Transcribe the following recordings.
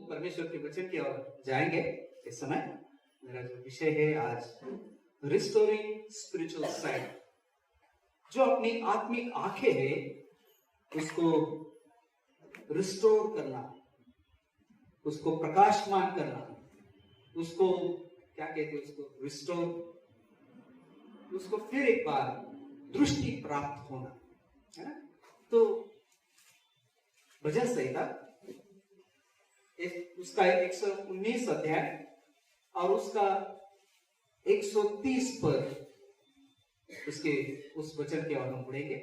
परमेश्वर के वचन की ओर जाएंगे। इस समय मेरा जो विषय है आज रिस्टोरिंग स्पिरिचुअल साइट, जो अपनी आत्मिक आंखें है उसको रिस्टोर करना, उसको प्रकाशमान करना, उसको क्या कहते हैं, उसको रिस्टोर, उसको फिर एक बार दृष्टि प्राप्त होना है ना। तो भजन संहिता उसका 119 अध्याय और उसका 130 पर उसके उस वचन के और हम पढ़ेंगे।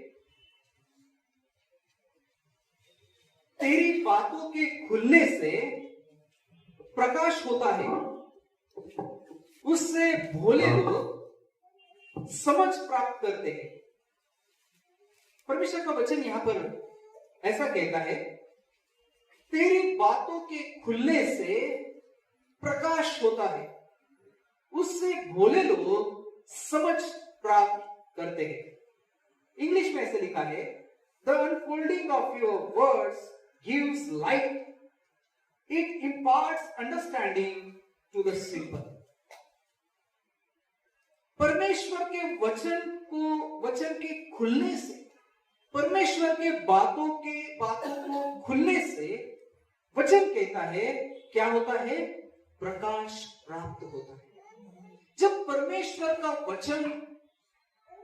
तेरी बातों के खुलने से प्रकाश होता है, उससे भोले लोग समझ प्राप्त करते हैं। परमेश्वर का वचन यहां पर ऐसा कहता है, तेरी बातों के खुलने से प्रकाश होता है, उससे भोले लोग समझ प्राप्त करते हैं। इंग्लिश में ऐसे लिखा है, the unfolding of your words gives light, it imparts understanding to the simple. परमेश्वर के वचन के खुलने से, परमेश्वर के बातों को खुलने से वचन कहता है क्या होता है, प्रकाश प्राप्त होता है। जब परमेश्वर का वचन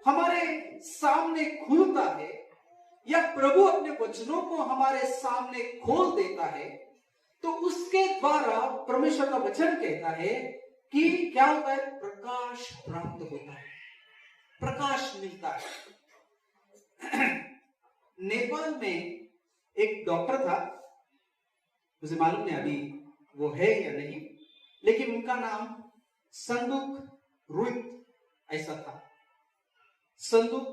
हमारे सामने खुलता है या प्रभु अपने वचनों को हमारे सामने खोल देता है, तो उसके द्वारा परमेश्वर का वचन कहता है कि क्या होता है, प्रकाश प्राप्त होता है, प्रकाश मिलता है। नेपाल में एक डॉक्टर था, मुझे मालूम नहीं अभी वो है या नहीं, लेकिन उनका नाम संदुक रुइत ऐसा था, संदुक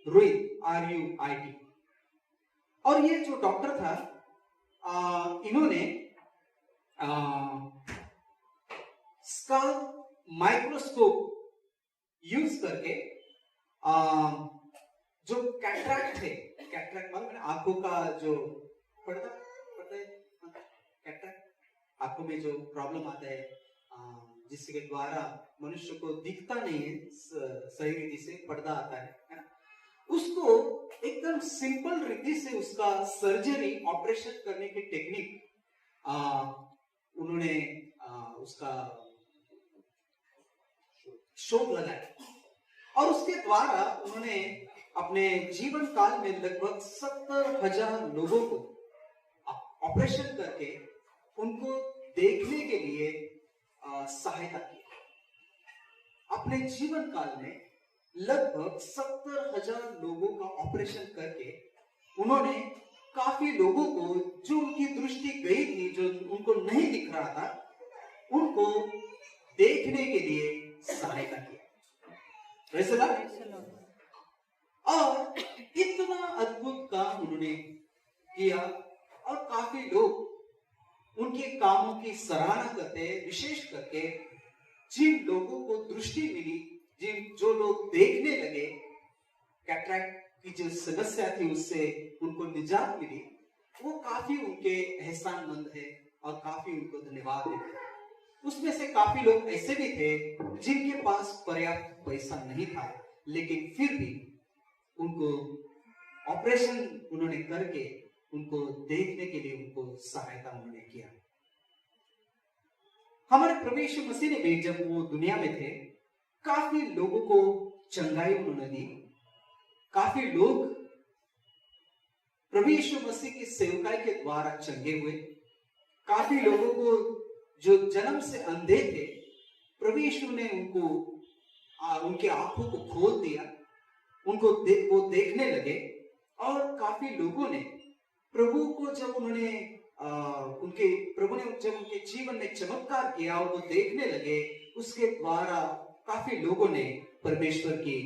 रुइत, RUIT। और ये जो डॉक्टर था, इन्होंने स्कल माइक्रोस्कोप यूज करके जो कैटरैक्ट है, कैटरैक्ट मालूम है, आंखों का जो पड़ता है कैटरैक्ट, आंखों में जो प्रॉब्लम आता है जिसके द्वारा मनुष्य को दिखता नहीं है सही रीति से, पर्दा आता है ना, उसको एकदम सिंपल रीति से उसका सर्जरी, ऑपरेशन करने की टेक्निक उन्होंने उसका शोध लगाया। और उसके द्वारा उन्होंने अपने जीवन काल में लगभग 70,000 लोगों को ऑपरेशन करके उनको देखने के लिए सहायता की। अपने जीवन काल में लगभग 70,000 लोगों का ऑपरेशन करके उन्होंने काफी लोगों को, जो उनकी दृष्टि गई थी, जो उनको नहीं दिख रहा था, उनको देखने के लिए सहायता किया। और इतना अद्भुत काम उन्होंने किया और काफी लोग उनके कामों की सराहना करते हैं। विशेष करके जिन लोगों को दृष्टि मिली, जो लोग देखने लगे, कैटरैक्ट की जो समस्या थी उससे उनको निजात मिली, वो काफी उनके एहसानमंद है और काफी उनको धन्यवाद देते हैं। उसमें से काफी लोग ऐसे भी थे जिनके पास पर्याप्त पैसा नहीं था, लेकिन फिर भी उनको ऑपरेशन उन्होंने करके उनको देखने के लिए उनको सहायता उन्होंने किया। हमारे प्रभु यीशु मसीह ने भी जब वो दुनिया में थे, काफी लोगों को चंगाई उन्होंने दी। काफी लोग प्रभु यीशु मसीह की सेवकाई के द्वारा चंगे हुए। काफी लोगों को जो जन्म से अंधे थे, प्रभु यीशु ने उनको उनके आंखों को खोल दिया, उनको वो देखने लगे। और काफी लोगों ने प्रभु को जब उन्होंने प्रभु ने जब उनके जीवन में चमत्कार किया और वो देखने लगे, उसके द्वारा काफी लोगों ने परमेश्वर की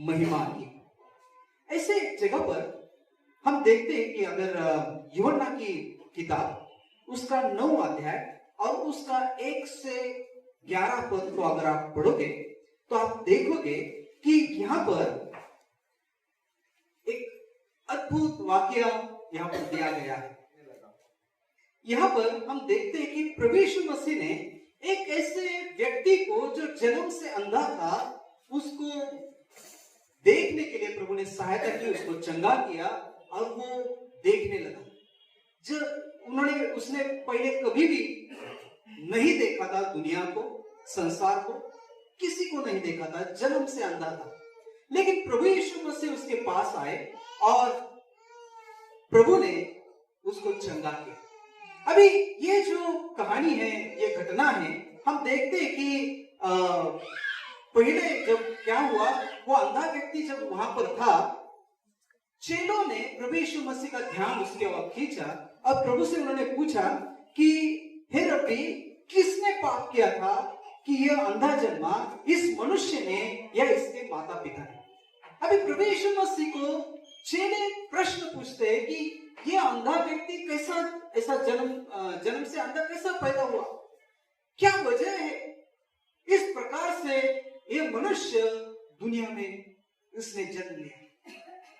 महिमा की। ऐसे जगह पर हम देखते हैं कि अगर यूहन्ना की किताब उसका 9 अध्याय और उसका 1 से 11 पद को अगर आप पढ़ोगे तो आप देखोगे कि यहां पर एक अद्भुत वाक्य यहां पर दिया गया है। यहाँ पर हम देखते हैं कि प्रभु यीशु मसीह ने एक ऐसे व्यक्ति को जो जन्म से अंधा था उसको देखने के लिए प्रभु ने सहायता की, उसको चंगा किया और वो देखने लगा। जब उसने पहले कभी भी नहीं देखा था दुनिया को, संसार को, किसी को नहीं देखा था, जन्म से अंधा था। लेकिन प्रभु यीशु मसीह उसके पास आए और प्रभु ने उसको चंगा किया। अभी ये जो कहानी है, ये घटना है, हम देखते हैं कि पहले जब क्या हुआ, वो अंधा व्यक्ति जब वहां पर था, चेलों ने प्रभु यीशु मसीह का ध्यान उसके ओर खींचा और प्रभु से उन्होंने पूछा कि हे रब्बी, किसने पाप किया था कि यह अंधा जन्मा, इस मनुष्य ने या इसके माता पिता ने? अभी प्रभु यीशु मसीह को चेले प्रश्न पूछते हैं कि यह अंधा व्यक्ति कैसा ऐसा जन्म से अंधा कैसा पैदा हुआ, क्या वजह है इस प्रकार से यह मनुष्य दुनिया में उसने जन्म लिया?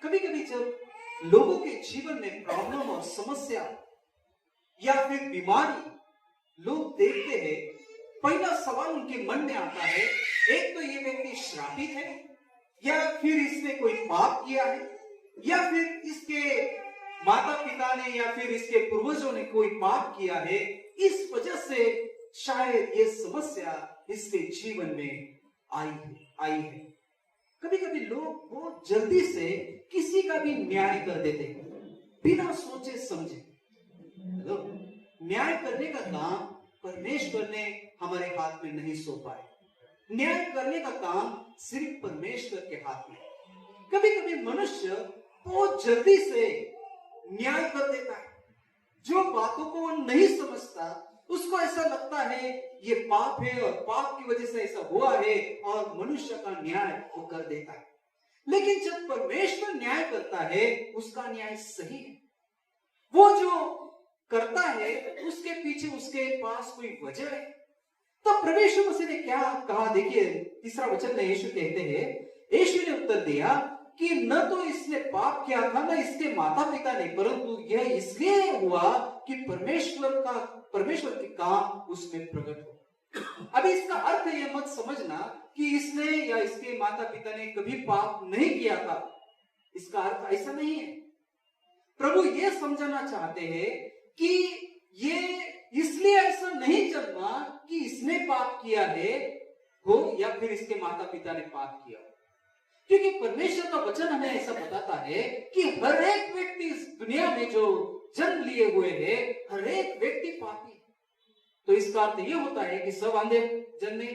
कभी कभी जब लोगों के जीवन में प्रॉब्लम और समस्या या फिर बीमारी लोग देखते हैं, पहला सवाल उनके मन में आता है, एक तो ये व्यक्ति श्रापित है, या फिर इसने कोई पाप किया है, या फिर इसके माता पिता ने या फिर इसके पूर्वजों ने कोई पाप किया है, इस वजह से शायद ये समस्या इसके जीवन में आई है। कभी कभी लोग बहुत जल्दी से किसी का भी न्याय कर देते हैं बिना सोचे समझे। न्याय करने का काम परमेश्वर ने हमारे हाथ में नहीं सौंपा है। न्याय करने का काम सिर्फ परमेश्वर के हाथ में। कभी कभी मनुष्य बहुत जल्दी से न्याय कर देता है, जो बातों को वो नहीं समझता, उसको ऐसा लगता है ये पाप है और पाप की वजह से ऐसा हुआ है और मनुष्य का न्याय वो कर देता है। लेकिन जब परमेश्वर न्याय करता है, उसका न्याय सही है। वो जो करता है उसके पीछे उसके पास कोई वजह है। तो प्रभु यीशु मसीह ने क्या कहा, देखिए तीसरा वचन में यीशु कहते हैं, यीशु ने उत्तर दिया कि न तो इसने पाप किया था न इसके माता पिता ने, परंतु यह इसलिए हुआ कि परमेश्वर के काम उसमें प्रकट हो। अभी इसका अर्थ यह मत समझना कि इसने या इसके माता पिता ने कभी पाप नहीं किया था, इसका अर्थ ऐसा नहीं है। प्रभु ये समझाना चाहते हैं कि ये इसलिए ऐसा नहीं जन्मा कि इसने पाप किया है हो या फिर इसके माता पिता ने पाप किया, क्योंकि परमेश्वर का वचन हमें ऐसा बताता है कि हर एक व्यक्ति इस दुनिया में जो जन्म लिए हुए है, हर एक व्यक्ति पापी। तो इसका अर्थ यह होता है कि सब अंधे जन्मे,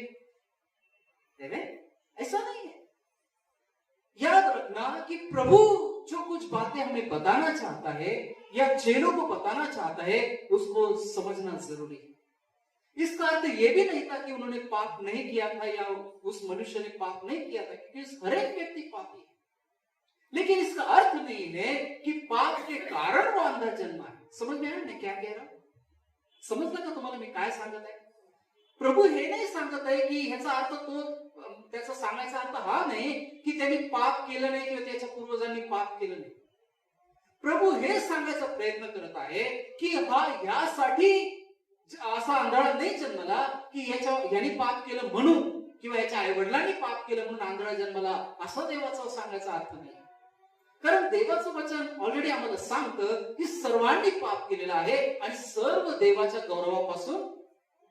ऐसा नहीं है। याद रखना कि प्रभु जो कुछ बातें हमें बताना चाहता है या चेलों को बताना चाहता है, उसको समझना जरूरी है। इसका अर्थ यह भी नहीं था कि उन्होंने पाप नहीं किया था या उस मनुष्य ने पाप नहीं किया था, क्योंकि हर एक व्यक्ति पापी है। लेकिन इसका अर्थ नहीं है कि पाप के कारण वो अंधा जन्मा है। समझ में आया मैं क्या कह रहा हूं? समजलं का तुम्हाला मी काय सांगत आहे? प्रभू हे नाही सांगत आहे की ह्याचा अर्थ तो, त्याचा सांगायचा अर्थ हा नाही की त्यांनी पाप केलं नाही किंवा त्याच्या पूर्वजांनी पाप केलं नाही। प्रभू हे सांगायचा प्रयत्न करत आहे की हा यासाठी असा आंधळा नाही जन्मला की याने पाप केलं म्हणून किंवा याच्या आई वडिलांनी पाप केलं म्हणून आंधळा जन्मला, असा देवाचा सांगायचा अर्थ नाही। कारण देवाचं वचन ऑलरेडी आम्हाला सांगतं की सर्वांनी पाप केलेला आहे आणि सर्व देवाच्या गौरवापासून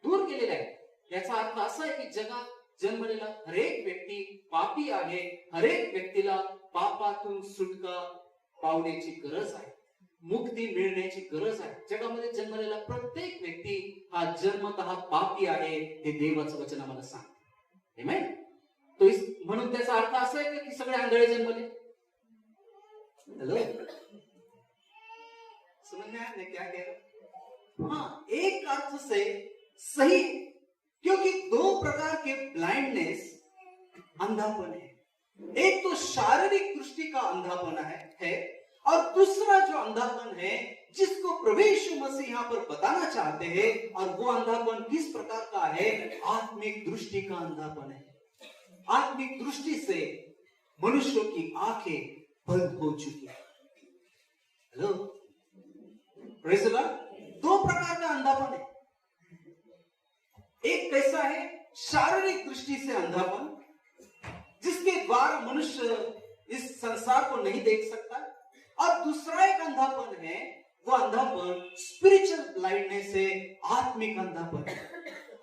दूर गेलेला आहे। याचा अर्थ असा आहे की जगात जन्मलेला हरेक व्यक्ती पापी आहे। हरेक व्यक्तीला पापातून सुटका पावण्याची गरज आहे, मुक्ती मिळण्याची गरज आहे। जगामध्ये जन्मलेला प्रत्येक व्यक्ती हा जन्मतः पापी आहे, हे देवाचं वचन आम्हाला सांगतं। आमेन। तो म्हणून त्याचा अर्थ असा आहे की सगळे आंधळे जन्मले? हेलो, समझ में आया मैं क्या कह रहा हूं? हाँ, एक अर्थ से सही, क्योंकि दो प्रकार के ब्लाइंडनेस अंधापन है। एक तो शारीरिक दृष्टि का अंधापन है और दूसरा जो अंधापन है जिसको प्रभु यीशु मसीह यहाँ पर बताना चाहते हैं, और वो अंधापन किस प्रकार का है? आत्मिक दृष्टि का अंधापन है। आत्मिक दृष्टि से मनुष्यों की आंखें बंद हो चुकी है। Hello, praise the Lord. दो प्रकार का अंधापन है। एक कैसा है, शारीरिक दृष्टि से अंधापन, जिसके द्वारा मनुष्य इस संसार को नहीं देख सकता। और दूसरा एक अंधापन है, वो अंधापन स्पिरिचुअल ब्लाइंडनेस है, आत्मिक अंधापन।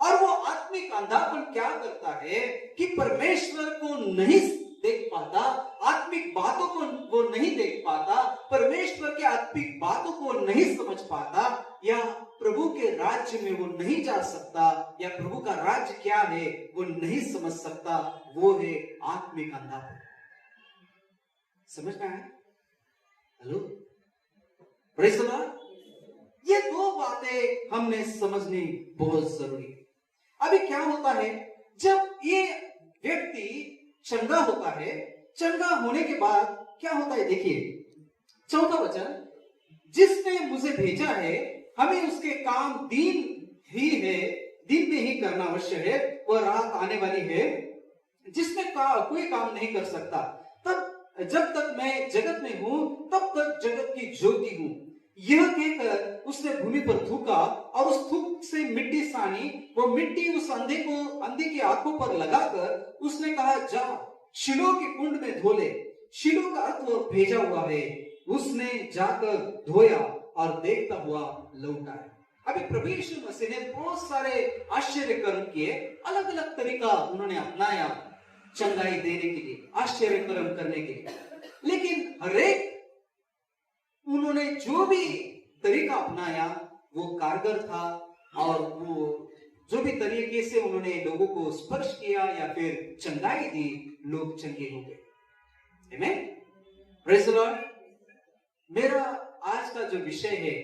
और वो आत्मिक अंधापन क्या करता है कि परमेश्वर को नहीं देख पाता, आत्मिक बातों को वो नहीं देख पाता, परमेश्वर के आत्मिक बातों को नहीं समझ पाता, या प्रभु के राज्य में वो नहीं जा सकता, या प्रभु का राज्य क्या है वो नहीं समझ सकता। वो है आत्मिक अंधापन। समझ में आया? Hello, praise the Lord. ये दो बातें हमने समझनी बहुत जरूरी है। अभी क्या होता है, जब ये व्यक्ति चंगा होता है, चंगा होने के बाद क्या होता है, देखिए 4वां वचन, जिसने मुझे भेजा है हमें उसके काम दिन में ही करना अवश्य है, वह रात आने वाली है जिसमें कोई काम नहीं कर सकता। तब जब तक मैं जगत में हूं तब तक जगत की ज्योति हूं। यह कहकर उसने भूमि पर थूका और उस थूक से मिट्टी सानी, वो मिट्टी उस अंधे की आंखों पर लगाकर उसने कहा, जा शिलो के कुंड में धो ले। शिलो का अर्थ वो भेजा हुआ है। उसने जाकर धोया और देखता हुआ लौटा है। अभी प्रभु यीशु मसीह ने बहुत सारे आश्चर्य कर्म किए, अलग अलग तरीका उन्होंने अपनाया चंगाई देने के लिए, आश्चर्य कर्म करने के लिए। लेकिन हरेक उन्होंने जो भी तरीका अपनाया वो कारगर था, और वो जो भी तरीके से उन्होंने लोगों को स्पर्श किया या फिर चंगाई दी, लोग चंगे हो गए। आमीन, प्रेज़ द लॉर्ड। मेरा आज का जो विषय है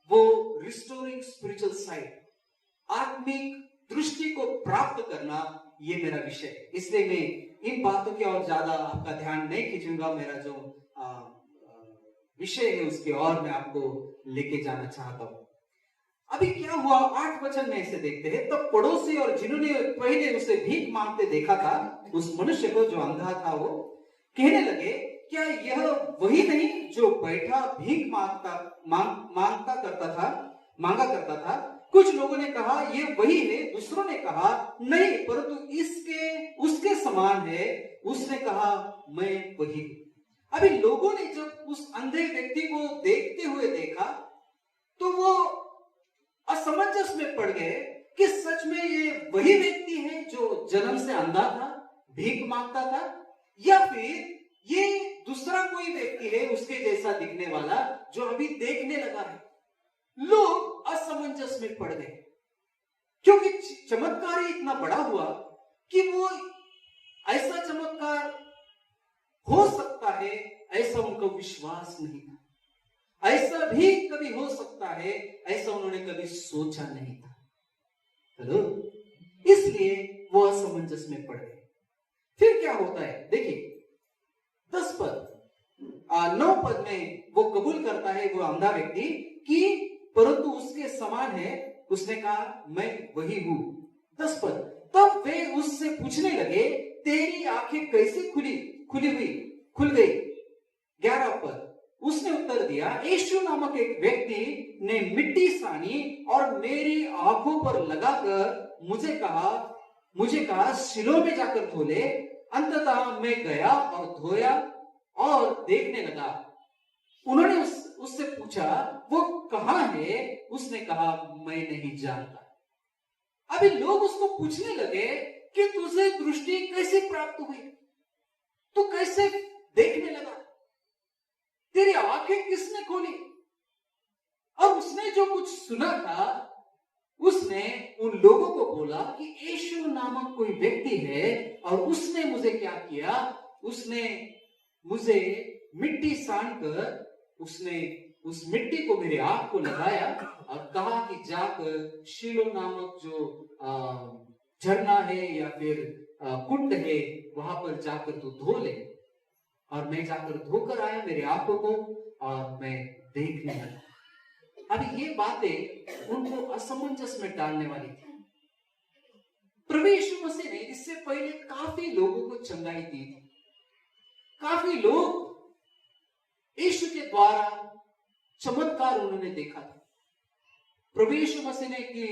वो रिस्टोरिंग स्पिरिचुअल साइट, आत्मिक दृष्टि को प्राप्त करना, ये मेरा विषय है। इसलिए मैं इन बातों की और ज्यादा आपका ध्यान नहीं खींचूंगा। मेरा जो विषय है उसकी और मैं आपको लेके जाना चाहता हूं। अभी क्या हुआ, 8 वचन में इसे देखते हैं। तब पड़ोसी और जिन्होंने पहले उसे भीख मांगते देखा था, उस मनुष्य को जो अंधा था, वो कहने लगे, क्या यह वही नहीं जो बैठा भीख मांगा करता था? कुछ लोगों ने कहा यह वही है, दूसरों ने कहा नहीं, परंतु उसके समान है। उसने कहा मैं वही हूं। अभी लोगों ने जब उस अंधे व्यक्ति को देखते हुए देखा तो वो असमंजस में पड़ गए कि सच में ये वही व्यक्ति है जो जन्म से अंधा था, भीख मांगता था, या फिर ये दूसरा कोई व्यक्ति है उसके जैसा दिखने वाला जो अभी देखने लगा है। लोग असमंजस में पड़ गए क्योंकि चमत्कार ही इतना बड़ा हुआ कि वो ऐसा चमत्कार हो सकता है ऐसा उनको विश्वास नहीं था। ऐसा भी कभी हो सकता है ऐसा उन्होंने कभी सोचा नहीं था। हेलो, इसलिए वो असमंजस में पड़ गए। फिर क्या होता है, देखिए 10 पद 9 पद में वो कबूल करता है, वो अंधा व्यक्ति, कि परंतु उसके समान है। उसने कहा मैं वही हूं। 10 पद, तब वे उससे पूछने लगे, तेरी आंखें कैसे खुल गई? 11 पद, उसने उत्तर दिया, यीशु नामक एक व्यक्ति ने मिट्टी सानी और मेरी आंखों पर लगाकर मुझे कहा शिलो में जाकर धो ले। अंततः मैं गया और धोया और देखने लगा। उन्होंने उससे पूछा वो कहाँ है? उसने कहा मैं नहीं जानता। अभी लोग उसको पूछने लगे कि तुझे दृष्टि कैसे प्राप्त हुई, तू कैसे देखने लगा, तेरी आंखें किसने खोली? और उसने जो कुछ सुना था उसने उन लोगों को बोला कि यीशु नामक कोई व्यक्ति है और उसने मुझे क्या किया, उसने मुझे मिट्टी सानकर उसने उस मिट्टी को मेरे आंख को लगाया और कहा कि जाकर शीलो नामक जो झरना है या फिर कुंड है वहां पर जाकर तू धो ले। और मैं जाकर धोकर आया मेरे आंखों को और मैं देखने लगा। अभी ये बातें उनको असमंजस में डालने वाली थी। प्रभु यीशु मसीह ने इससे पहले काफी लोगों को चंगाई दी थी। काफी लोग यीशु के द्वारा चमत्कार उन्होंने देखा था। प्रभु यीशु मसीह ने कि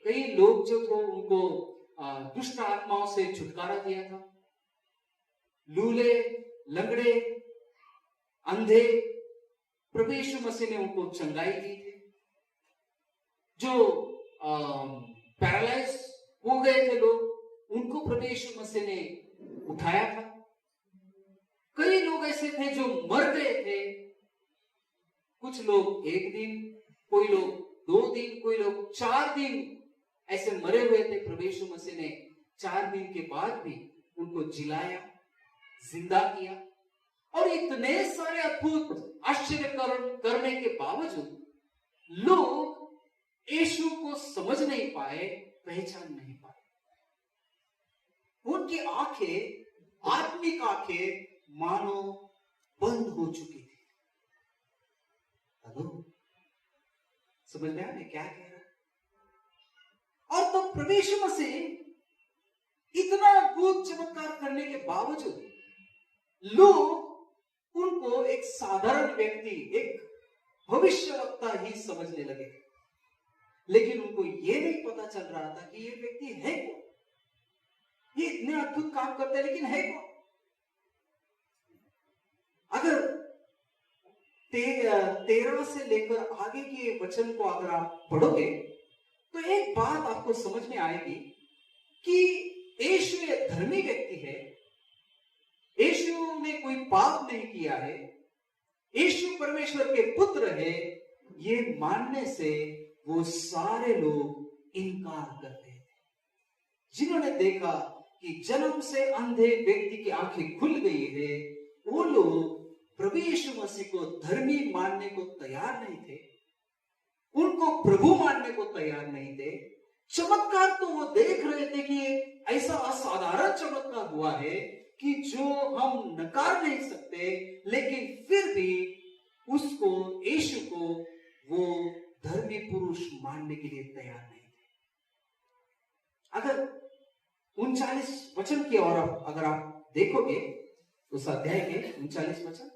कई लोग जो थे उनको दुष्ट आत्माओं से छुटकारा दिया था। लूले, लंगड़े, अंधे, प्रभु यीशु मसीह ने उनको चंगाई दी थी। जो पैरालाइज हो गए थे लोग, उनको प्रभु यीशु मसीह ने उठाया था। कई लोग ऐसे थे जो मर गए थे, कुछ लोग 1 दिन, कोई लोग 2 दिन, कोई लोग 4 दिन ऐसे मरे हुए थे। प्रभु यीशु मसीह ने 4 दिन के बाद भी उनको जिलाया, जिंदा किया। और इतने सारे अद्भुत आश्चर्य करने के बावजूद लोग यीशु को समझ नहीं पाए, पहचान नहीं पाए। उनकी आंखें, आत्मिक आंखें मानो बंद हो चुकी थी। हेलो, समझ में आया मैं क्या कह रहा? और तो प्रभु यीशु मसीह इतना अद्भुत चमत्कार करने के बावजूद लोग उनको एक साधारण व्यक्ति, एक भविष्यवक्ता ही समझने लगे। लेकिन उनको यह नहीं पता चल रहा था कि ये व्यक्ति है कौन। ये इतने अद्भुत काम करते हैं, लेकिन है कौन? अगर 13 से लेकर आगे के वचन को अगर आप पढ़ोगे तो एक बात आपको समझ में आएगी कि यीशु एक धर्मी व्यक्ति है। यीशु ने कोई पाप नहीं किया है, यीशु परमेश्वर के पुत्र है, ये मानने से वो सारे लोग इनकार करते थे। जिन्होंने देखा कि जन्म से अंधे व्यक्ति की आंखें खुल गई है, वो लोग प्रभु यीशु मसीह को धर्मी मानने को तैयार नहीं थे, उनको प्रभु मानने को तैयार नहीं थे। चमत्कार तो वो देख रहे थे कि ऐसा असाधारण चमत्कार हुआ है कि जो हम नकार नहीं सकते, लेकिन फिर भी उसको, यीशु को वो धर्मी पुरुष मानने के लिए तैयार नहीं थे। अगर 39 वचन की ओर अगर आप देखोगे उस अध्याय के 39 वचन,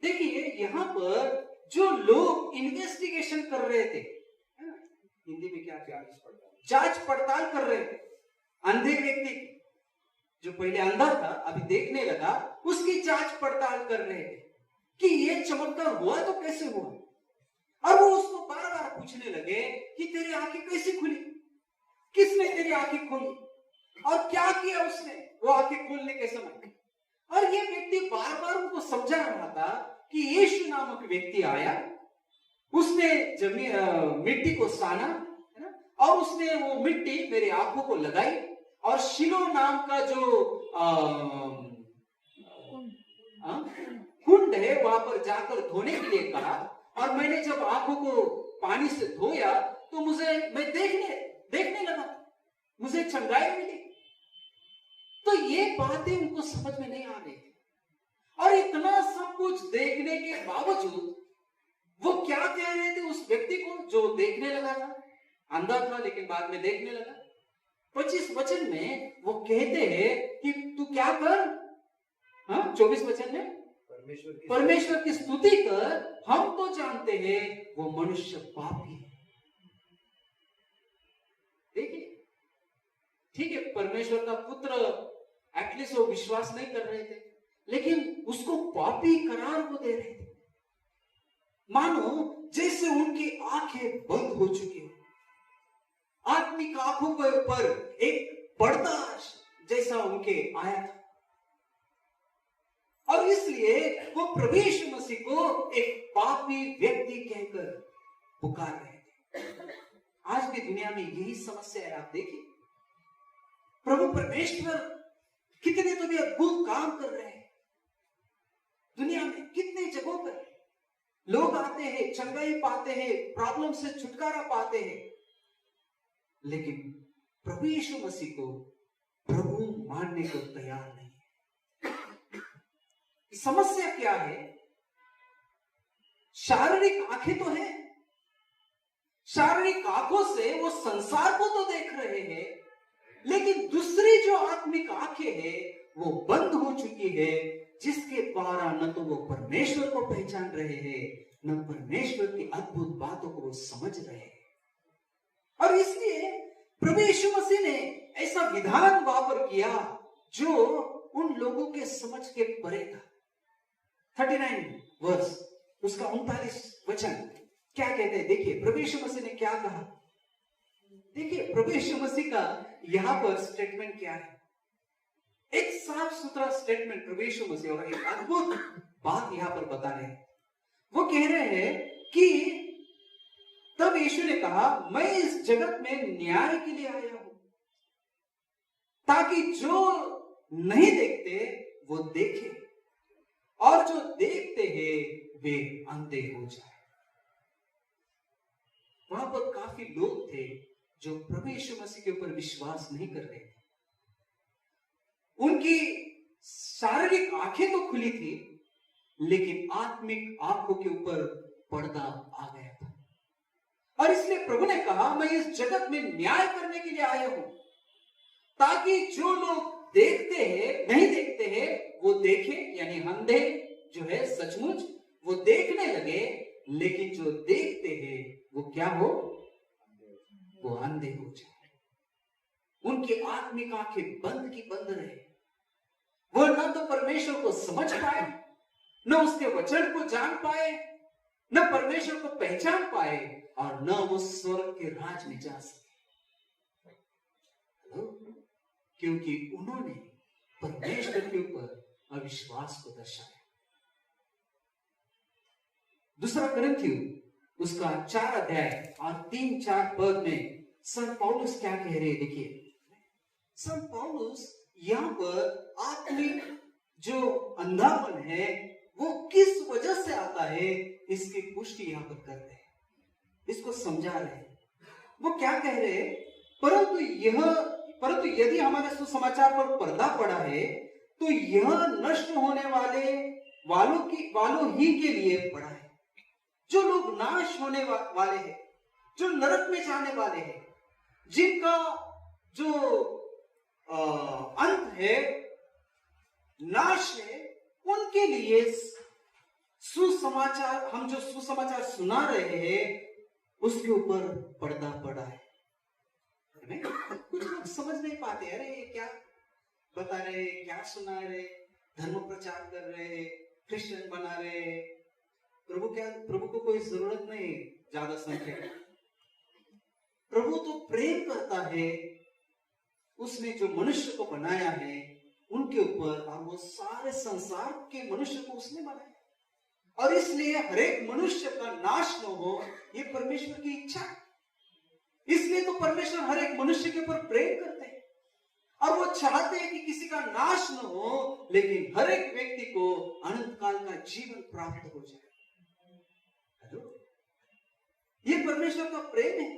देखिए यहां पर जो लोग इन्वेस्टिगेशन कर रहे थे, हिंदी में क्या जांच पड़ताल कर रहे थे, अंधे व्यक्ति जो पहले अंधा था अभी देखने लगा, उसकी जांच पड़ताल कर रहे थे कि ये चमत्कार हुआ तो कैसे हुआ। और वो उसको बार बार पूछने लगे कि तेरी आंखें कैसे खुली, किसने तेरी आंखें खोली और क्या किया उसने वो आंखें खोलने के समय। और ये व्यक्ति बार बार उनको समझा रहा था कि यीशु नामक व्यक्ति आया, उसने मिट्टी को साना, है ना, और उसने वो मिट्टी मेरी आंखों को लगाई और शिलो नाम का जो कुंड है वहां पर जाकर धोने के लिए कहा। और मैंने जब आंखों को पानी से धोया तो मैं देखने लगा, मुझे चंगाई मिली। तो ये बातें उनको समझ में नहीं आ रही थी। और इतना सब कुछ देखने के बावजूद वो क्या कह रहे थे उस व्यक्ति को जो देखने लगा था, अंधा था लेकिन बाद में देखने लगा। 25 वचन में वो कहते हैं कि तू क्या कर, 24 वचन में परमेश्वर की स्तुति कर, हम तो जानते हैं वो मनुष्य पापी है। देखिए, ठीक है, परमेश्वर का पुत्र एटलीस्ट वो विश्वास नहीं कर रहे थे, लेकिन उसको पापी करार वो दे रहे थे। मानो जैसे उनकी आंखें बंद हो चुकी हो, आत्मिक आंखों के ऊपर एक पर्दा जैसा उनके आया था। और इसलिए वो प्रभु यीशु मसीह को एक पापी व्यक्ति कहकर पुकार रहे थे। आज भी दुनिया में यही समस्या है। आप देखिए, प्रभु परमेश्वर कितने तो भी अद्भुत काम कर रहे हैं। दुनिया में कितने जगहों पर लोग आते हैं, चंगाई पाते हैं, प्रॉब्लम से छुटकारा पाते हैं, लेकिन प्रभु यीशु मसीह को प्रभु मानने को तैयार नहीं है। समस्या क्या है? शारीरिक आंखें तो है, शारीरिक आंखों से वो संसार को तो देख रहे हैं, लेकिन दूसरी जो आत्मिक आंखें हैं वो बंद हो चुकी है, जिसके द्वारा न तो वो परमेश्वर को पहचान रहे हैं, न परमेश्वर की अद्भुत बातों को वो समझ रहे हैं। और इसलिए प्रभु यीशु मसीह ने ऐसा विधान वहां पर किया जो उन लोगों के समझ के परे था। 39 वर्स, उसका 39 वचन क्या कहते हैं? देखिए प्रभु यीशु मसीह ने क्या कहा। देखिए प्रभु यीशु मसीह का यहां पर स्टेटमेंट क्या है। एक साफ सुथरा स्टेटमेंट प्रभु यीशु मसीह, और एक अद्भुत बात यहां पर बता रहे हैं। वो कह रहे हैं कि तब यीशु ने कहा, मैं इस जगत में न्याय के लिए आया हूं, ताकि जो नहीं देखते वो देखे, और जो देखते हैं वे अंधे हो जाए। वहां पर काफी लोग थे जो प्रभु यीशु मसीह के ऊपर विश्वास नहीं कर रहे थे। उनकी शारीरिक आंखें तो खुली थी, लेकिन आत्मिक आंखों के ऊपर पर्दा आ गया था। और इसलिए प्रभु ने कहा, मैं इस जगत में न्याय करने के लिए आया हूं, ताकि जो लोग देखते हैं नहीं देखते हैं वो देखे, यानी अंधे जो है सचमुच वो देखने लगे, लेकिन जो देखते हैं वो क्या हो? वो अंधे हो जाए। उनकी आत्मिक आंखें बंद की बंद रहे। वो न तो परमेश्वर को समझ पाए, न उसके वचन को जान पाए, न परमेश्वर को पहचान पाए, और न वो स्वर्ग के राज में जा सके। क्योंकि उन्होंने परमेश्वर के ऊपर अविश्वास को दर्शाया। दूसरा कुरिन्थियों उसका 4 अध्याय और 3-4 पद में संत पौलुस क्या कह रहे हैं? देखिए संत पौलुस यहां पर आत्मिक जो अंधापन है वो किस वजह से आता है इसकी पुष्टि यहां पर कर रहे हैं, इसको समझा रहे हैं। वो क्या कह रहे हैं? परंतु यदि हमारे सुसमाचार पर पर्दा पड़ा है तो यह नष्ट होने वालों ही के लिए पड़ा है। जो लोग नाश होने वाले हैं, जो नरक में जाने वाले हैं, जिनका जो अंत है, नाश है, उनके लिए सुसमाचार, हम जो सुसमाचार सुना रहे हैं उसके ऊपर पर्दा पड़ा है। कुछ लोग समझ नहीं पाते, अरे ये क्या बता रहे, क्या सुना रहे, धर्म प्रचार कर रहे, क्रिश्चियन बना रहे, प्रभु को कोई जरूरत नहीं ज्यादा संख्या। प्रभु तो प्रेम करता है, उसने जो मनुष्य को बनाया है उनके ऊपर, और वो सारे संसार के मनुष्य को उसने बनाया, और इसलिए हर एक मनुष्य का नाश न हो, ये परमेश्वर की इच्छा है। इसलिए तो परमेश्वर हर एक मनुष्य के ऊपर प्रेम करते हैं, और वो चाहते हैं कि किसी का नाश न हो, लेकिन हर एक व्यक्ति को अनंत काल का जीवन प्राप्त हो जाए। ये परमेश्वर का प्रेम है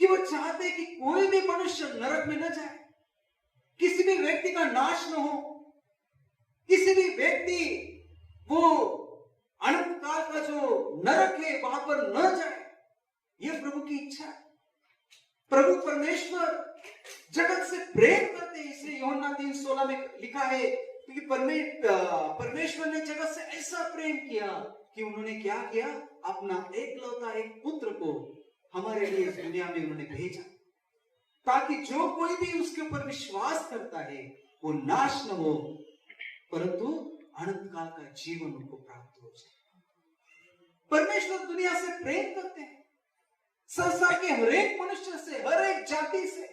कि वो चाहते हैं कि कोई भी मनुष्य नरक में न जाए, किसी भी व्यक्ति का नाश न हो, किसी भी व्यक्ति वो अनंत काल का जो नरक है वहां पर न जाए। ये प्रभु की इच्छा है। प्रभु परमेश्वर जगत से प्रेम करते हैं, इसलिए यूहन्ना 3:16 में लिखा है कि परमेश्वर ने जगत से ऐसा प्रेम किया कि उन्होंने क्या किया? अपना एकलौता एक पुत्र को हमारे लिए इस दुनिया में उन्होंने भेजा, ताकि जो कोई भी उसके ऊपर विश्वास करता है वो नाश न हो, परंतु अनंत काल का जीवन उनको प्राप्त हो जाए। परमेश्वर दुनिया से प्रेम करते हैं, संसार के हर एक मनुष्य से, हर एक जाति से,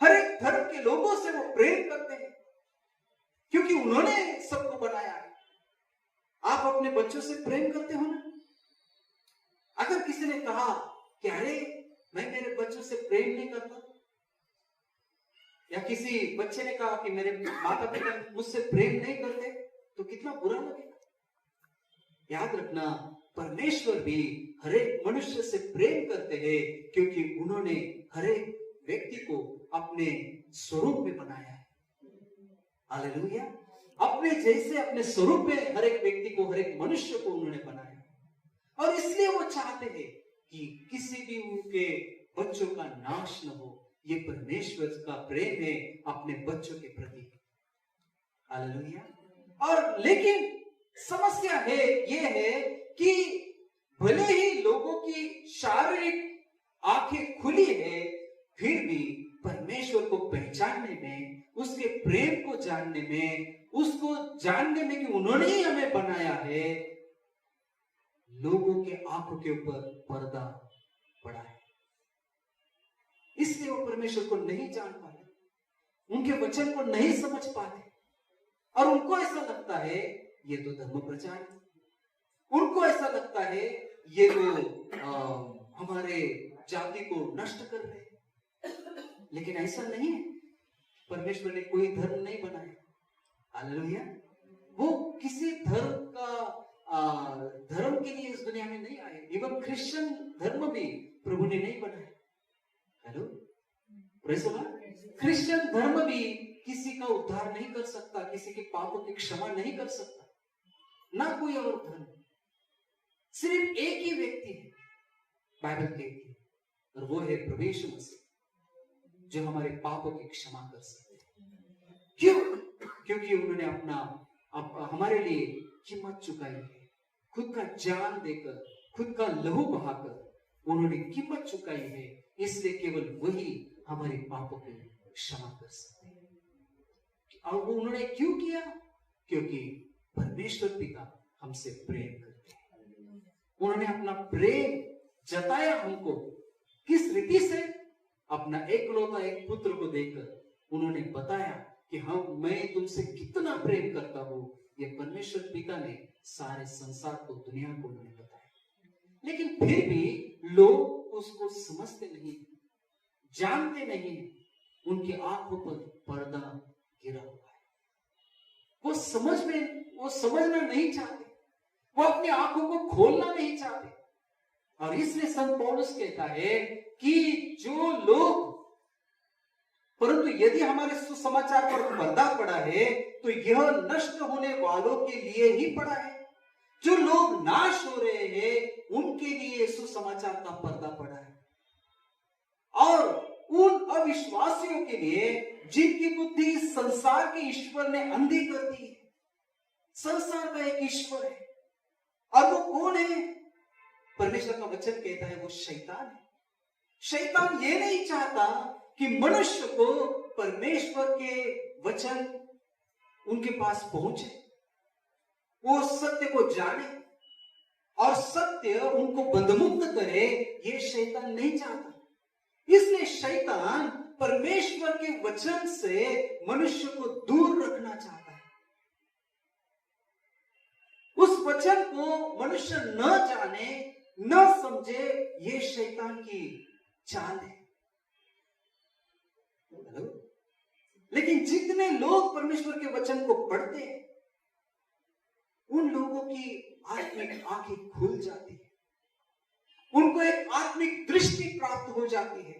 हर एक धर्म के लोगों से वो प्रेम करते हैं, क्योंकि उन्होंने सबको बनाया है। आप अपने बच्चों से प्रेम करते हो ना? अगर किसी ने कहा कि अरे मैं मेरे बच्चों से प्रेम नहीं करता, या किसी बच्चे ने कहा कि मेरे माता पिता मुझसे प्रेम नहीं करते, तो कितना बुरा लगेगा। याद रखना, परमेश्वर भी हर एक मनुष्य से प्रेम करते हैं, क्योंकि उन्होंने हर एक व्यक्ति को अपने स्वरूप में बनाया है। हालेलुया। अपने जैसे अपने स्वरूप में हर एक व्यक्ति को, हर एक मनुष्य को उन्होंने बनाया, और इसलिए वो चाहते हैं कि किसी भी उनके बच्चों का नाश न हो। ये परमेश्वर का प्रेम है अपने बच्चों के प्रति। हालेलुया। और लेकिन समस्या है, ये है कि भले ही लोगों की शारीरिक आंखें खुली है, फिर भी परमेश्वर को पहचानने में, उसके प्रेम को जानने में, उसको जानने में कि उन्होंने ही हमें बनाया है, लोगों के आंखों के ऊपर पर्दा पड़ा है। इसलिए वो परमेश्वर को नहीं जान पाते, उनके वचन को नहीं समझ पाते, और उनको ऐसा लगता है ये तो धर्म प्रचार है, उनको ऐसा लगता है ये तो हमारे जाति को नष्ट कर रहे हैं। लेकिन ऐसा नहीं है, परमेश्वर ने कोई धर्म नहीं बनाया। हालेलुया। वो किसी धर्म के लिए इस दुनिया में नहीं आए। इवन क्रिश्चियन धर्म भी प्रभु ने नहीं बनाया। Hello, praise the Lord. Christian धर्म भी किसी का उद्धार नहीं कर सकता, किसी के पापों की क्षमा नहीं कर सकता, ना कोई और धर्म। सिर्फ एक ही व्यक्ति है बाइबल के, और वो है प्रभु यीशु मसीह, जो हमारे पापों की क्षमा कर सकते हैं। क्यों? क्योंकि उन्होंने हमारे लिए कीमत चुकाई है, खुद का जान देकर, खुद का लहू बहाकर उन्होंने कीमत चुकाई है। इसलिए केवल वही हमारे पापों की क्षमा कर सकते हैं। और वो उन्होंने क्यों किया? क्योंकि परमेश्वर पिता हमसे प्रेम करते हैं। उन्होंने अपना प्रेम जताया हमको किस रीति से? अपना एकलौता एक पुत्र को देकर उन्होंने बताया कि मैं तुमसे कितना प्रेम करता हूं। ये परमेश्वर पिता ने सारे संसार को, दुनिया को उन्होंने बताया। लेकिन फिर भी लोग उसको समझते नहीं, जानते नहीं। उनकी आंखों पर पर्दा गिरा हुआ है। वो समझना नहीं चाहते, वो अपनी आंखों को खोलना नहीं चाहते। और इसलिए संत पौलुस कहता है कि जो लोग, परंतु यदि हमारे सुसमाचार पर पर्दा पड़ा है तो यह नष्ट होने वालों के लिए ही पड़ा है। जो लोग नाश हो रहे हैं उनके लिए सुसमाचार का पर्दा पड़ा है, और उन अविश्वासियों के लिए जिनकी बुद्धि संसार के ईश्वर ने अंधी कर दी है। संसार का एक ईश्वर है, और वो कौन है? परमेश्वर का वचन कहता है वो शैतान है। शैतान ये नहीं चाहता कि मनुष्य को परमेश्वर के वचन उनके पास पहुंचे, वो सत्य को जाने और सत्य उनको बंधमुक्त करे। ये शैतान नहीं चाहता। इसलिए शैतान परमेश्वर के वचन से मनुष्य को दूर रखना चाहता है। उस वचन को मनुष्य न जाने, न समझे, ये शैतान की चाल है। लेकिन जितने लोग परमेश्वर के वचन को पढ़ते हैं उन लोगों की आत्मिक आंखें खुल जाती है, उनको एक आत्मिक दृष्टि प्राप्त हो जाती है।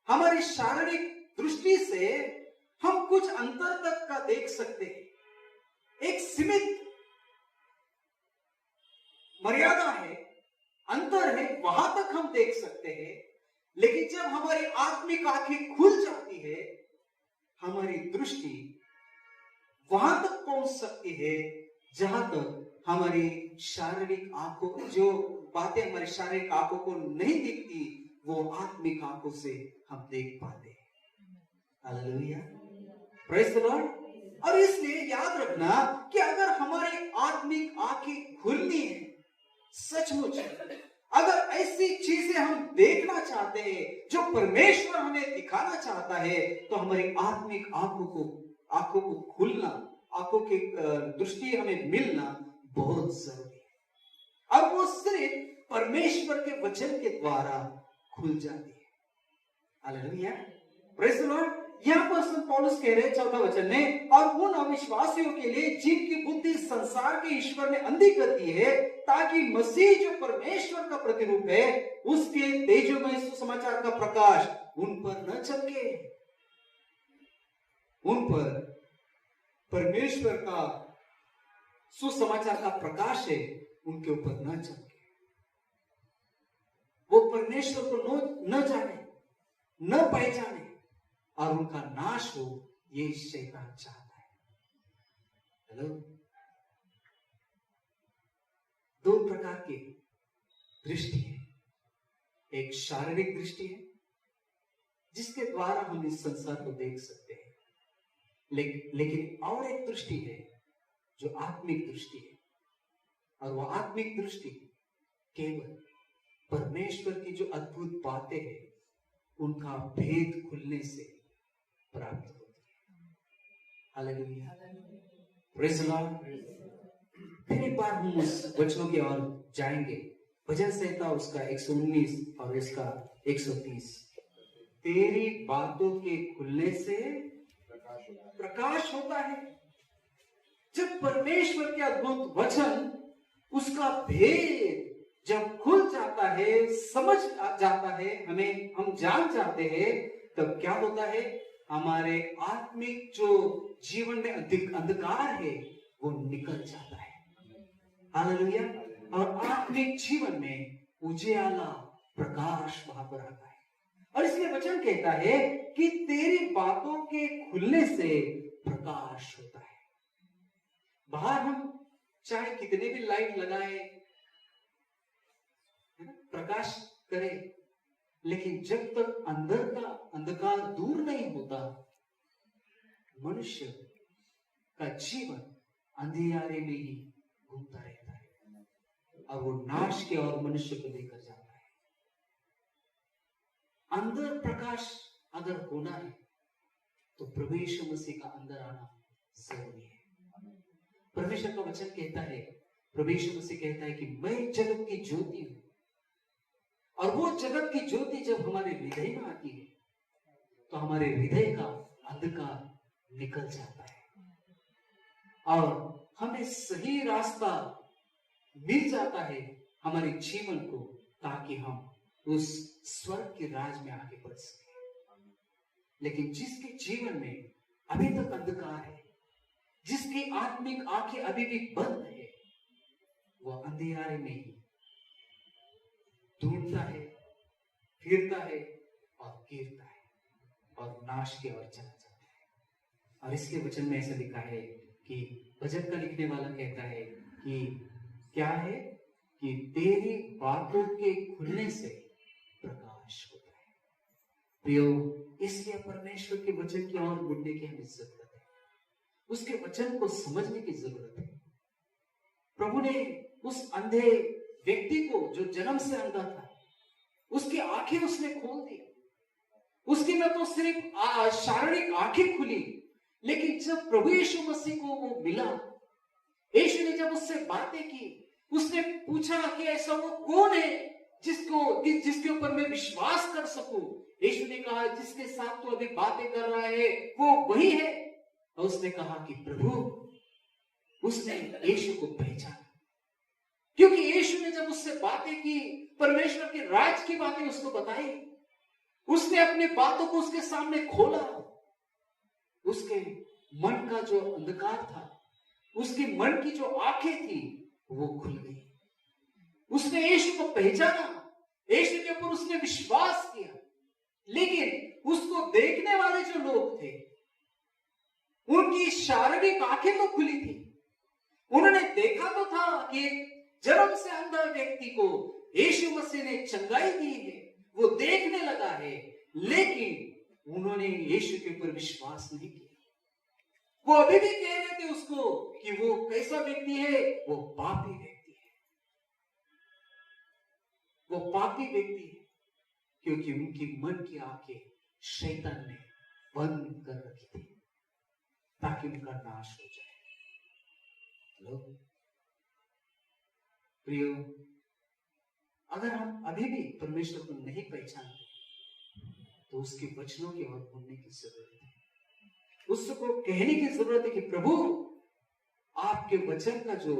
हमारी शारीरिक दृष्टि से हम कुछ अंतर तक का देख सकते हैं, एक सीमित मर्यादा है, अंतर है, वहां तक हम देख सकते हैं। लेकिन जब हमारी आत्मिक आंखें खुल जाती है, हमारी दृष्टि वहां तक पहुंच सकती है जहां तक हमारी शारीरिक आंखों, जो बातें हमारी शारीरिक आंखों को नहीं दिखती, वो आत्मिक आंखों से हम देख पाते हैं। Hallelujah, praise the Lord. और इसलिए याद रखना कि अगर हमारी आत्मिक आंखें खुलनी है सचमुच, अगर ऐसी चीजें हम देखना चाहते हैं जो परमेश्वर हमें दिखाना चाहता है, तो हमारी आत्मिक आंखों को खुलना, आंखों की दृष्टि हमें मिलना बहुत जरूरी है। अब वो सिर्फ परमेश्वर के वचन के द्वारा खुल जाती है। Hallelujah, praise the Lord. यहां पर संत पौलुस कह रहे हैं 14 वचन में, और उन अविश्वासियों के लिए जिनकी बुद्धि संसार के ईश्वर ने अंधी कर दी है, ताकि मसीह जो परमेश्वर का प्रतिरूप है उसके तेजोमय सुसमाचार का प्रकाश उन पर न चमके। उन पर परमेश्वर का सुसमाचार का प्रकाश है, उनके ऊपर न चमके। वो परमेश्वर को न जाने, न पहचाने, और उनका नाश हो, ये शैतान चाहता है। हेलो, दो प्रकार के दृष्टि है, एक शारीरिक दृष्टि है जिसके द्वारा हम इस संसार को देख सकते हैं, लेकिन और एक दृष्टि है जो आत्मिक दृष्टि है, और वह आत्मिक दृष्टि केवल परमेश्वर की जो अद्भुत बातें हैं उनका भेद खुलने से प्राप्त होती है। Hallelujah, praise the Lord. फिर एक बार हम उस वचनों की ओर जाएंगे। भजन संहिता उसका 119 और इसका 130। तेरी बातों के खुलने से प्रकाश होता है। जब परमेश्वर के अद्भुत वचन, उसका भेद जब खुल जाता है, समझ जाता है, हम जान जाते हैं, तब क्या होता है? हमारे आत्मिक जो जीवन में अंधकार है वो निकल जाता है। हालेलुया। और आत्मिक जीवन में उजियाला प्रकाश वहां पर आता है। और इसलिए वचन कहता है कि तेरी बातों के खुलने से प्रकाश होता है। बाहर हम चाहे कितने भी लाइट लगाए, प्रकाश करें, लेकिन जब तक अंदर का अंधकार दूर नहीं होता, मनुष्य का जीवन अंधियारे में ही घूमता रहता है और वो नाश के और मनुष्य को लेकर जाता है। अंदर प्रकाश अगर होना है तो प्रभु यीशु मसीह का अंदर आना जरूरी है। परमेश्वर का वचन कहता है, प्रभु यीशु मसीह कहता है कि मैं जगत की ज्योति हूं, और वो जगत की ज्योति जब हमारे हृदय में आती है तो हमारे हृदय का अंधकार निकल जाता है और हमें सही रास्ता मिल जाता है हमारे जीवन को, ताकि हम उस स्वर्ग के राज में आगे बढ़ सके। लेकिन जिसके जीवन में अभी तक अंधकार है, जिसकी आत्मिक आंखें अभी भी बंद है, वह अंधेरे में ही ढूंढता है, फिरता है और गिरता है और नाश की ओर चला जाता है। और इसके वचन में ऐसा लिखा है कि भजन का लिखने वाला कहता है कि क्या है कि तेरी बातों के खुलने से प्रकाश होता है। प्रियो, इसलिए परमेश्वर के वचन की ओर मुड़ने की हमें जरूरत है, उसके वचन को समझने की जरूरत है। प्रभु ने उस अंधे व्यक्ति को, जो जन्म से अंधा था, उसकी आंखें उसने खोल दी। उसकी न तो सिर्फ शारीरिक आंखें खुली, लेकिन जब प्रभु यीशु मसीह को वो मिला, यीशु ने जब उससे बातें की, उसने पूछा कि ऐसा वो कौन है जिसके ऊपर मैं विश्वास कर सकूं। यीशु ने कहा, जिसके साथ तू अभी बातें कर रहा है वो वही है। और उसने कहा कि प्रभु, उसने यीशु को पहचाना, क्योंकि यीशु ने जब उससे बातें की, परमेश्वर के राज की बातें उसको बताई, उसने अपनी बातों को उसके सामने खोला। उसके मन का जो अंधकार था, उसके मन की जो आंखें थी, वो खुल गई। उसने यीशु को पहचाना, यीशु के ऊपर उसने विश्वास किया। लेकिन उसको देखने वाले जो लोग थे, उनकी शारीरिक आंखें तो खुली थी। उन्होंने देखा तो था कि जन्म से अंधा व्यक्ति को यीशु मसीह ने चंगाई दी है, वो देखने लगा है, लेकिन उन्होंने यीशु के ऊपर विश्वास नहीं किया। वो अभी भी कह रहे थे उसको कि वो कैसा व्यक्ति है, वो पापी व्यक्ति है, वो पापी व्यक्ति है, क्योंकि उनकी मन की आंखें शैतान ने बंद कर रखी थी ताकि उनका नाश हो जाए। लोग प्रियो, अगर हम अभी भी परमेश्वर को नहीं पहचानते तो उसके वचनों की ओर मुड़ने की जरूरत है। उसको कहने की जरूरत है कि प्रभु, आपके वचन का जो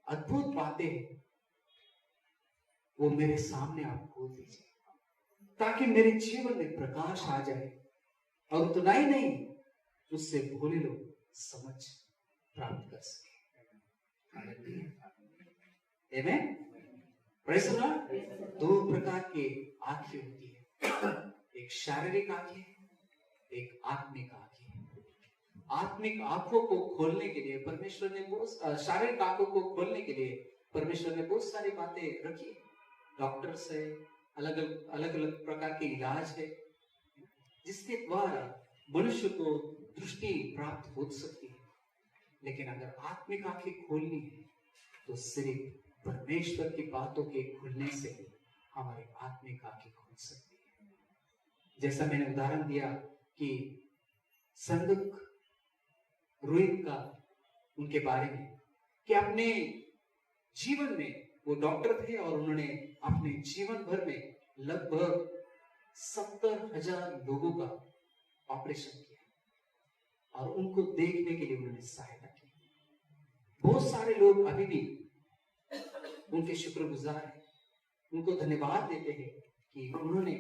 अद्भुत बातें हैं वो मेरे सामने आप खोल दीजिए, ताकि मेरे जीवन में प्रकाश आ जाए, और उतना ही नहीं, उससे भोले लोग समझ प्राप्त कर सके। आमीन। Praise the Lord. दो प्रकार की आंखें होती है, एक शारीरिक आंखें, एक आत्मिक आंखें। आत्मिक आंखों को खोलने के लिए परमेश्वर ने शारीरिक आंखों को खोलने के लिए परमेश्वर ने बहुत सारी बातें रखी, डॉक्टर्स है, अलग अलग प्रकार के इलाज है जिसके द्वारा मनुष्य को दृष्टि प्राप्त हो सकती है। लेकिन अगर आत्मिक आंखें खोलनी है तो सिर्फ परमेश्वर की बातों के खुलने से हमारी आत्मिक आंखें खुल सकती है। जैसा मैंने उदाहरण दिया कि संदक रोहित का उनके बारे में कि अपने जीवन में वो डॉक्टर थे और उन्होंने अपने जीवन भर में लगभग 70,000 लोगों का ऑपरेशन किया और उनको देखने के लिए उन्होंने सहायता की। बहुत सारे लोग अभी भी उनके शुक्रगुजार हैं, उनको धन्यवाद देते हैं कि उन्होंने,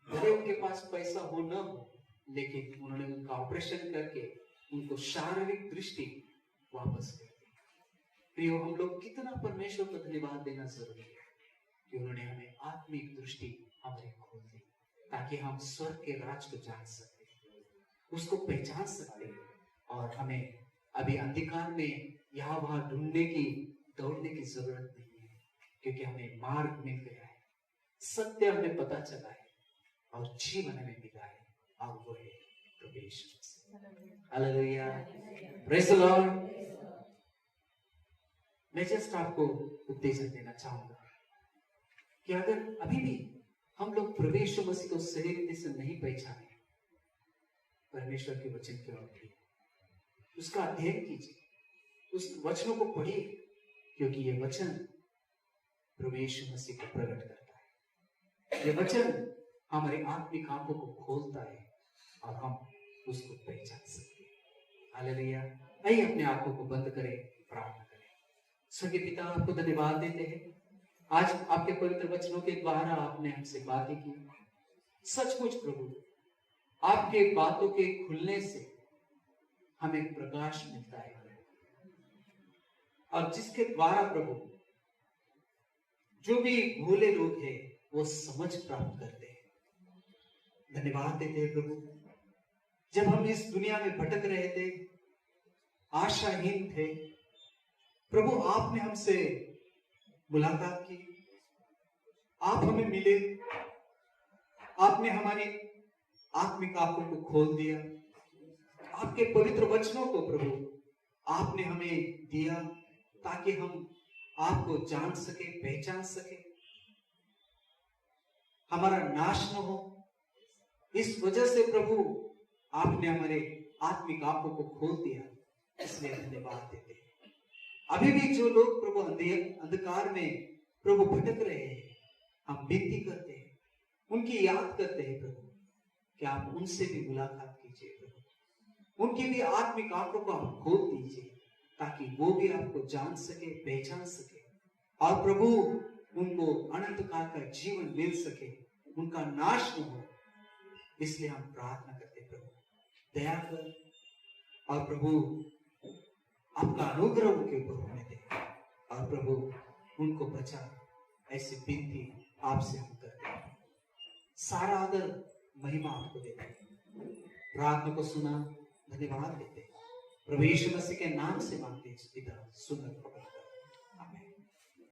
भले उनके पास पैसा हो न हो, लेकिन उन्होंने उनका ऑपरेशन करके उनको शारीरिक दृष्टि वापस कर दी। प्रियो, हम लोग कितना परमेश्वर को धन्यवाद देना जरूरी है कि उन्होंने हमें आत्मिक दृष्टि हमारे खोल दी, ताकि हम स्वर्ग के राज को जान सकते, उसको पहचान सकते और हमें अभी अंधकार में यहाँ वहां ढूंढने की, दौड़ने की जरूरत नहीं है, क्योंकि हमें मार्ग मिल गया है, सत्य हमें पता चला है और जीवन हमें मिला है, और वो है प्रभु Yeshu Masih. Hallelujah, praise the lord. मैं जस्ट आपको उत्तेजन देना चाहूंगा कि अगर अभी भी हम लोग प्रभु यीशु मसीह को सही रीति से नहीं पहचाने, परमेश्वर के वचन की ओर बढ़िए, उसका अध्ययन कीजिए, उस वचनों को पढ़िए, क्योंकि ये वचन प्रभु यीशु मसीह को प्रकट करता है। ये वचन हमारे आत्मिक आंखों को खोलता है और हम उसको पहचान सकते हैं। हालेलुया। आइए अपने आंखों को बंद करें, प्रार्थना करें। स्वर्गीय पिता, आपको धन्यवाद देते हैं, आज आपके पवित्र वचनों के द्वारा आपने हमसे बातें की। सचमुच प्रभु, आपके बातों के खुलने से हमें प्रकाश मिलता है, और जिसके द्वारा प्रभु जो भी भोले लोग हैं वो समझ प्राप्त करते हैं। धन्यवाद देते हैं प्रभु, जब हम इस दुनिया में भटक रहे थे, आशाहीन थे, प्रभु आपने हमसे मुलाकात की, आप हमें मिले, आपने हमारी आत्मिक आंखों को खोल दिया, आपके पवित्र वचनों को प्रभु आपने हमें दिया ताकि हम आपको जान सके, पहचान सके, हमारा नाश न हो। इस वजह से प्रभु आपने हमारे आत्मिक आंखों को खोल दिया, इसलिए धन्यवाद देते हैं। अभी भी जो लोग प्रभु अंधकार में प्रभु भटक रहे हैं, हम विनती करते हैं, उनकी याद करते हैं प्रभु कि आप उनसे भी मुलाकात कीजिए प्रभु, उनकी भी आत्मिक आंखों को आप खोल दीजिए ताकि वो भी आपको जान सके, पहचान सके, और प्रभु उनको अनंत काल का जीवन मिल सके, उनका नाश न हो। इसलिए हम प्रार्थना करते प्रभु, दया कर, और प्रभु आपका अनुग्रह उनके ऊपर होने दे, और प्रभु उनको बचा। ऐसी विनती आपसे हम करते हैं, सारा आदर महिमा आपको देते हैं। प्रार्थना को सुना, धन्यवाद देते हैं, प्रभु यीशु मसीह के नाम से मांगते हैं पिता, सुन। आमीन।